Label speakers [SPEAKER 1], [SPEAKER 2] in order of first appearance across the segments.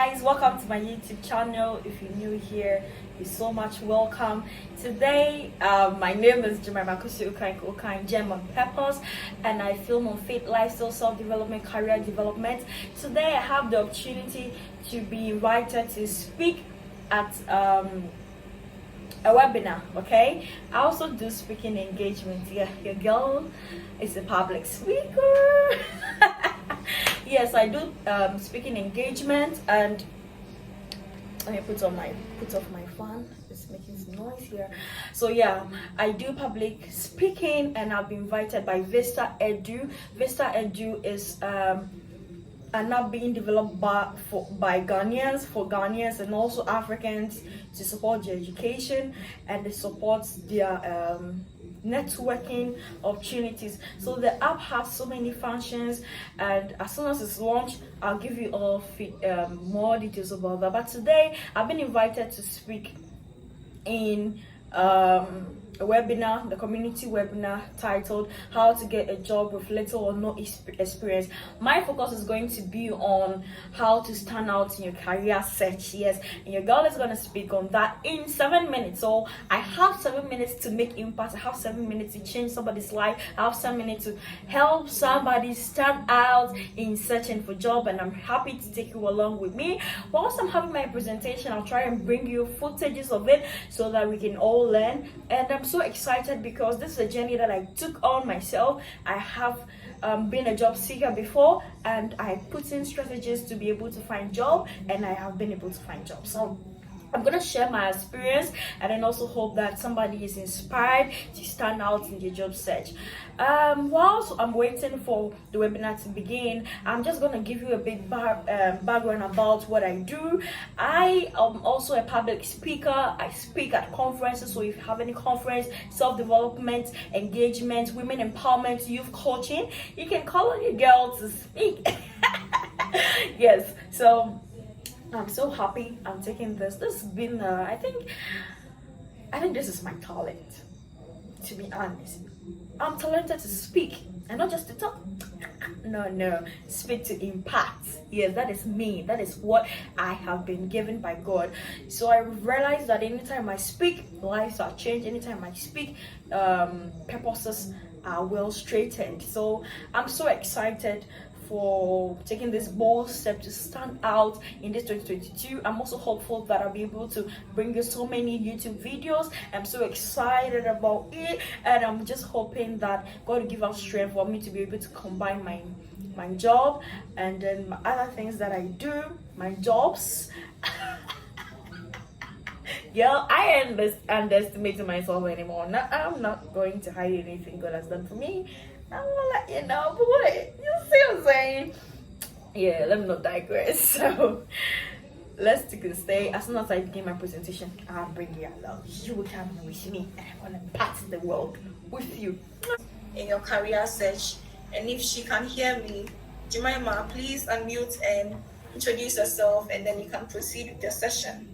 [SPEAKER 1] guys, welcome to my YouTube channel. If you're new here, you're so much welcome. Today, my name is Jemima Kusi Okan Gem on Purpose, and I film on faith, lifestyle, self-development, career development. Today, I have the opportunity to be invited to speak at a webinar. Okay, I also do speaking engagement. Yeah, your girl is a public speaker. Yes, I do speaking engagement, and let me put off my fan. It's making some noise here. So yeah, I do public speaking, and I've been invited by Vista Edu. Vista Edu is an app being developed by Ghanaians, for Ghanaians and also Africans, to support their education, and it supports their networking opportunities. So the app has so many functions, and as soon as it's launched, I'll give you all more details about that. But today I've been invited to speak in a webinar, the community webinar titled How to Get a Job with Little or No Experience. My focus is going to be on how to stand out in your career search. Yes, and your girl is going to speak on that in 7 minutes. So I have 7 minutes to make impact. I have 7 minutes to change somebody's life. I have 7 minutes to help somebody stand out in searching for job, and I'm happy to take you along with me. Whilst I'm having my presentation, I'll try and bring you footages of it so that we can all learn. And I'm so excited because this is a journey that I took on myself. I have been a job seeker before, and I put in strategies to be able to find job, and I have been able to find jobs. So I'm gonna share my experience, and then also hope that somebody is inspired to stand out in their job search. Whilst I'm waiting for the webinar to begin, I'm just gonna give you a big background about what I do. I am also a public speaker. I speak at conferences. So if you have any conference, self-development, engagement, women empowerment, youth coaching, you can call on your girl to speak. Yes, so I'm so happy I'm taking this. This has been I think this is my talent, to be honest. I'm talented to speak, and not just to talk. No, speak to impact. Yes, that is me. That is what I have been given by God. So I realized that anytime I speak, lives are changed. Anytime I speak, purposes are well straightened. So I'm so excited for taking this bold step to stand out in this 2022. I'm also hopeful that I'll be able to bring you so many YouTube videos. I'm so excited about it, and I'm just hoping that God will give us strength for me to be able to combine my job and then my other things that I do, my jobs. Yeah, I ain't underestimating myself anymore. No, I'm not going to hide anything God has done for me. I'm gonna let you know, but what you see what I'm saying? Yeah, let me not digress. So let's take a stay. As soon as I begin my presentation, I'll bring you along. You will come with me, and I'm gonna pass the world with you
[SPEAKER 2] in your career search. And if she can hear me, Jemima, please unmute and introduce yourself, and then you can proceed with the session.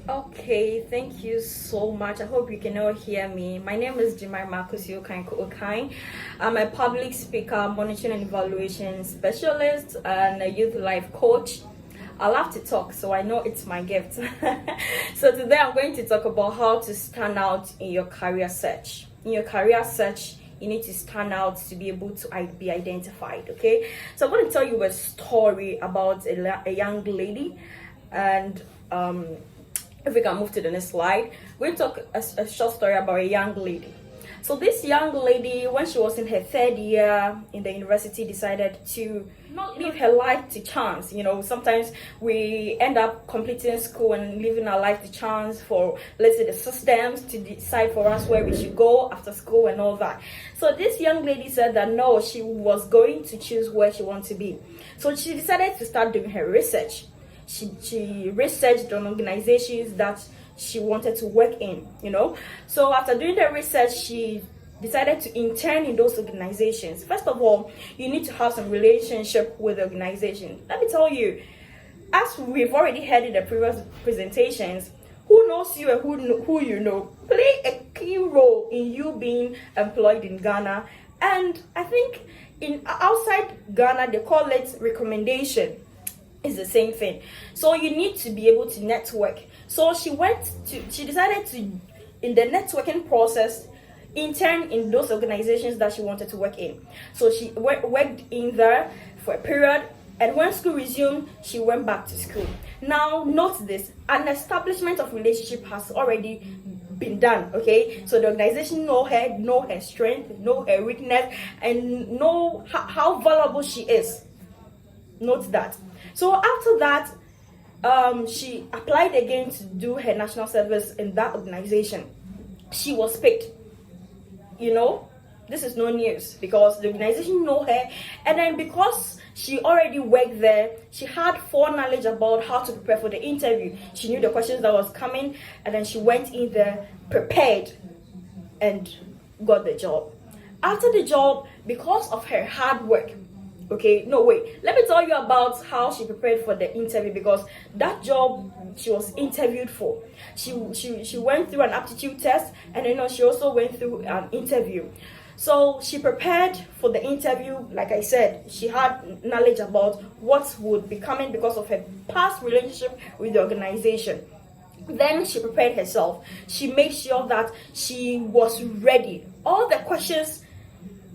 [SPEAKER 1] Okay, thank you so much. I hope you can all hear me. My name is Jemima Kusi Okan. I'm a public speaker, monitoring and evaluation specialist, and a youth life coach. I love to talk, so I know it's my gift. So today I'm going to talk about how to stand out in your career search. In your career search, you need to stand out to be able to be identified. Okay, so I'm going to tell you a story about a young lady, and if we can move to the next slide, we'll talk a short story about a young lady. So this young lady, when she was in her 3rd year in the university, decided to not live her life to chance. You know, sometimes we end up completing school and living our life to chance for, let's say, the systems to decide for us where we should go after school and all that. So this young lady said that no, she was going to choose where she wanted to be. So she decided to start doing her research. She researched on organizations that she wanted to work in, you know. So after doing the research, she decided to intern in those organizations. First of all, you need to have some relationship with the organization. Let me tell you, as we've already heard in the previous presentations, who knows you and who you know play a key role in you being employed in Ghana. And I think in outside Ghana, they call it recommendation. It's the same thing. So you need to be able to network. So she decided to, in the networking process, intern in those organizations that she wanted to work in. So she worked in there for a period, and when school resumed, she went back to school. Now, note this: an establishment of relationship has already been done. Okay, so the organization know her strength, know her weakness, and know how valuable she is. Note that. So after that, she applied again to do her national service in that organization. She was picked. This is no news because the organization know her, and then because she already worked there, she had foreknowledge about how to prepare for the interview. She knew the questions that was coming, and then she went in there prepared and got the job. After the job, because of her hard work, let me tell you about how she prepared for the interview, because that job she was interviewed for, she went through an aptitude test, and she also went through an interview. So she prepared for the interview. Like I said, she had knowledge about what would be coming because of her past relationship with the organization. Then she prepared herself. She made sure that she was ready. All the questions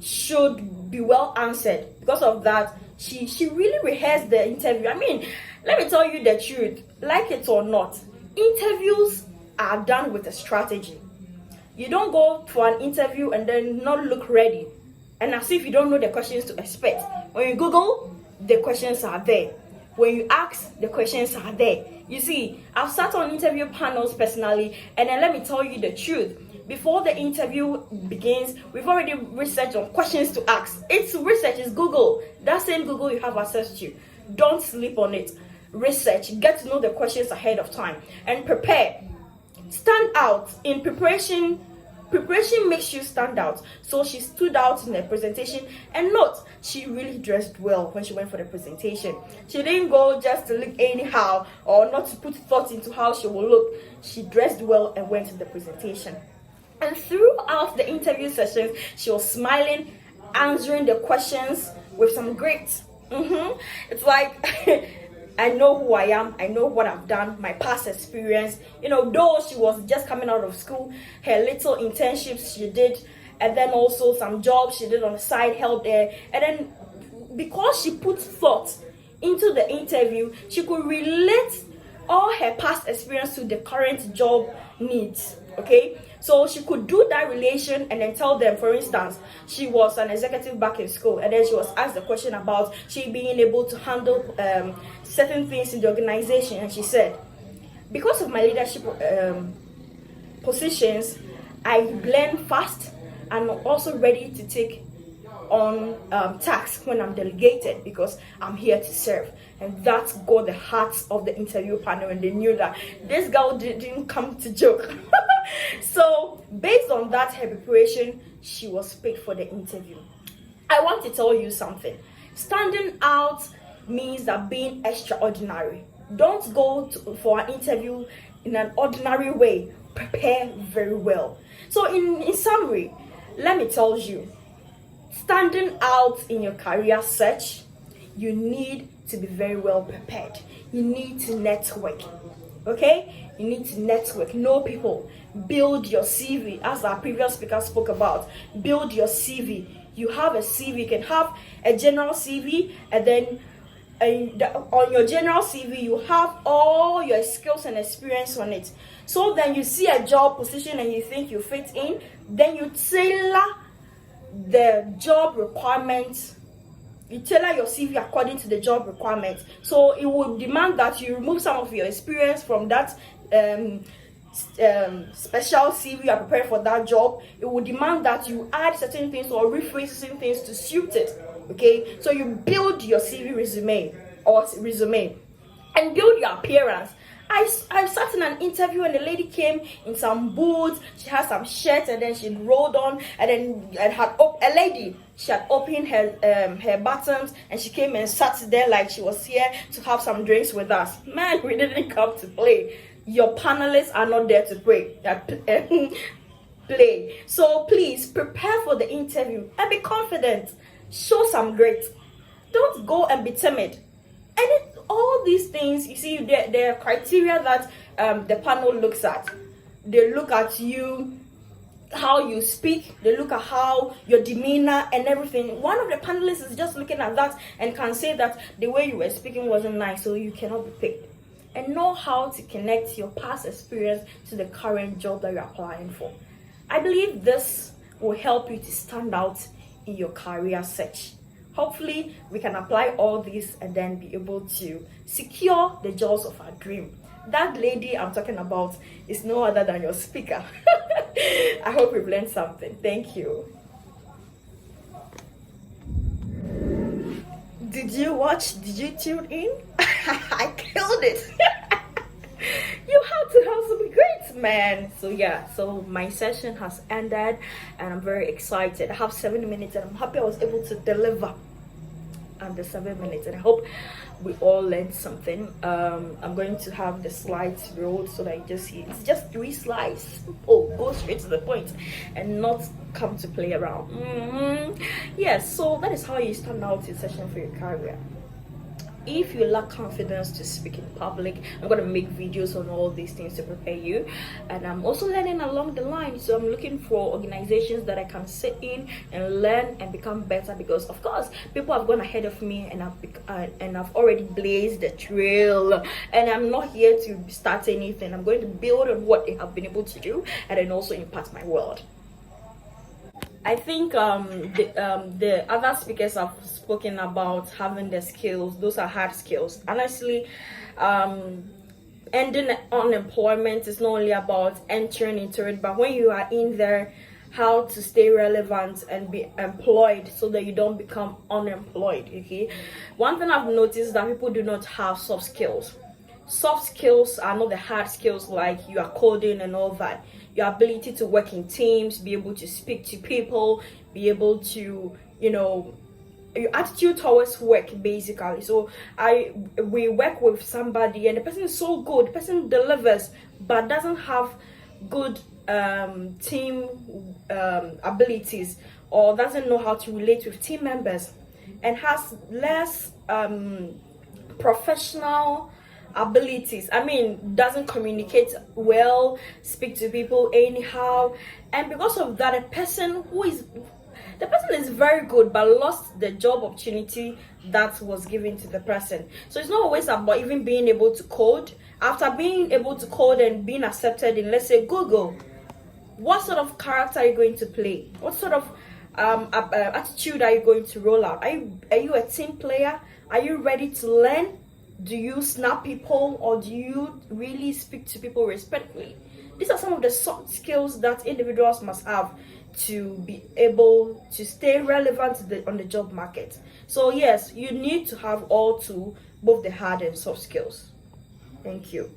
[SPEAKER 1] should be well answered. Because of that, she really rehearsed the interview. I mean, let me tell you the truth, like it or not, interviews are done with a strategy. You don't go for an interview and then not look ready, and as if you don't know the questions to expect. When you Google, the questions are there. When you ask, the questions are there. You see, I've sat on interview panels personally, and then let me tell you the truth. Before the interview begins, we've already researched on questions to ask. It's research, it's Google. That same Google you have access to. Don't sleep on it. Research, get to know the questions ahead of time, and prepare. Stand out in preparation. Preparation makes you stand out. So she stood out in the presentation, and note, she really dressed well when she went for the presentation. She didn't go just to look anyhow or not to put thought into how she will look. She dressed well and went to the presentation. And throughout the interview sessions, she was smiling, answering the questions with some grit. It's like I know who I am, I know what I've done, my past experience. Though she was just coming out of school, her little internships she did, and then also some jobs she did on the side helped her. And then because she put thought into the interview, she could relate all her past experience to the current job needs. Okay, so she could do that relation and then tell them, for instance, she was an executive back in school, and then she was asked a question about she being able to handle certain things in the organization, and she said, because of my leadership positions, I learn fast and I'm also ready to take on tasks when I'm delegated, because I'm here to serve. And that got the hearts of the interview panel, and they knew that this girl didn't come to joke. So based on that, her preparation, she was picked for the interview. I want to tell you something. Standing out means that being extraordinary. Don't go for an interview in an ordinary way. Prepare very well. So in summary, let me tell you, standing out in your career search, you need to be very well prepared. You need to network. Okay? You need to network, know people, build your CV, as our previous speaker spoke about. Build your CV. You have a CV, you can have a general CV, and then on your general CV, you have all your skills and experience on it. So then you see a job position and you think you fit in, then you tailor the job requirements. You tailor your CV according to the job requirements. So it would demand that you remove some of your experience from that special CV you are prepared for that job. It would demand that you add certain things or rephrase certain things to suit it. Okay, so you build your CV resume and build your appearance. I sat in an interview and the lady came in some boots. She had some shirts and then she rolled on, and then she had opened her buttons, and she came and sat there like she was here to have some drinks with us. Man, we didn't come to play. Your panelists are not there to play. So please prepare for the interview and be confident. Show some grit. Don't go and be timid. And all these things, you see, there are criteria that the panel looks at. They look at you, how you speak, they look at how your demeanor and everything. One of the panelists is just looking at that and can say that the way you were speaking wasn't nice, so you cannot be picked. And know how to connect your past experience to the current job that you're applying for. I believe this will help you to stand out in your career search. Hopefully, we can apply all this and then be able to secure the jobs of our dream. That lady I'm talking about is no other than your speaker. I hope you've learned something. Thank you. Did you watch? Did you tune in? I killed it. You had to have some great, man. So yeah, so my session has ended and I'm very excited. I have 7 minutes and I'm happy I was able to deliver under 7 minutes, and I hope we all learned something. I'm going to have the slides rolled so that you just see it's just 3 slides. Oh, go straight to the point and not come to play around. Yes, so that is how you stand out in session for your career. If you lack confidence to speak in public, I'm going to make videos on all these things to prepare you, and I'm also learning along the line. So I'm looking for organizations that I can sit in and learn and become better, because of course people have gone ahead of me and I've already blazed the trail, and I'm not here to start anything. I'm going to build on what they have been able to do and then also impact my world. I think the other speakers have spoken about having the skills. Those are hard skills. Honestly, ending unemployment is not only about entering into it, but when you are in there, how to stay relevant and be employed so that you don't become unemployed. Okay, one thing I've noticed is that people do not have soft skills. Soft skills are not the hard skills like you are coding and all that. Your ability to work in teams, be able to speak to people, be able to, your attitude towards work, basically. So we work with somebody and the person is so good, the person delivers, but doesn't have good team abilities, or doesn't know how to relate with team members, and has less professional abilities. Doesn't communicate well, speak to people anyhow, and because of that, the person is very good but lost the job opportunity that was given to the person. So it's not always about even being able to code. After being able to code and being accepted in, let's say, Google, what sort of character are you going to play? What sort of attitude are you going to roll out? Are you a team player? Are you ready to learn? Do you snap people, or do you really speak to people respectfully? These are some of the soft skills that individuals must have to be able to stay relevant on the job market. So yes, you need to have all two, both the hard and soft skills. Thank you.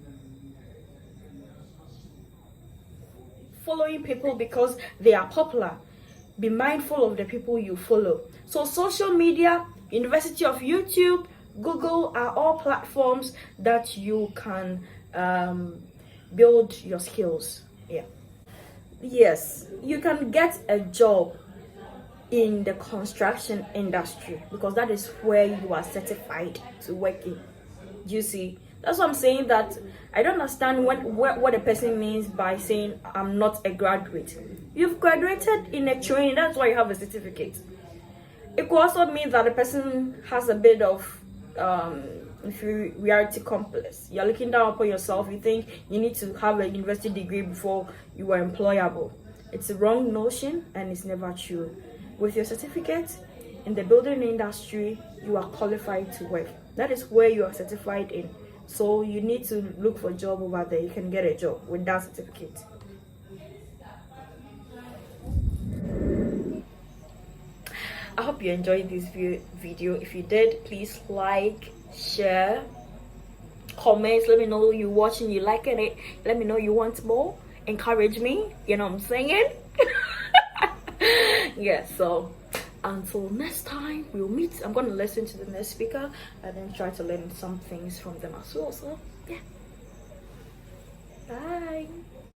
[SPEAKER 1] Following people because they are popular. Be mindful of the people you follow. So social media, University of YouTube, Google are all platforms that you can build your skills. Yeah. Yes, you can get a job in the construction industry because that is where you are certified to work in. Do you see? That's what I'm saying, that I don't understand what a person means by saying I'm not a graduate. You've graduated in a training, that's why you have a certificate. It could also mean that the person has a bit of inferiority complex. You're looking down upon yourself. You think you need to have a university degree before you are employable. It's a wrong notion and it's never true. With your certificate in the building industry, you are qualified to work. That is where you are certified in. So you need to look for a job over there. You can get a job with that certificate. I hope you enjoyed this video. If you did, please like, share, comment. Let me know you watching, you liking it. Let me know you want more. Encourage me. You know what I'm saying? Yeah, so until next time, we'll meet. I'm going to listen to the next speaker and then try to learn some things from them as well. So, yeah. Bye.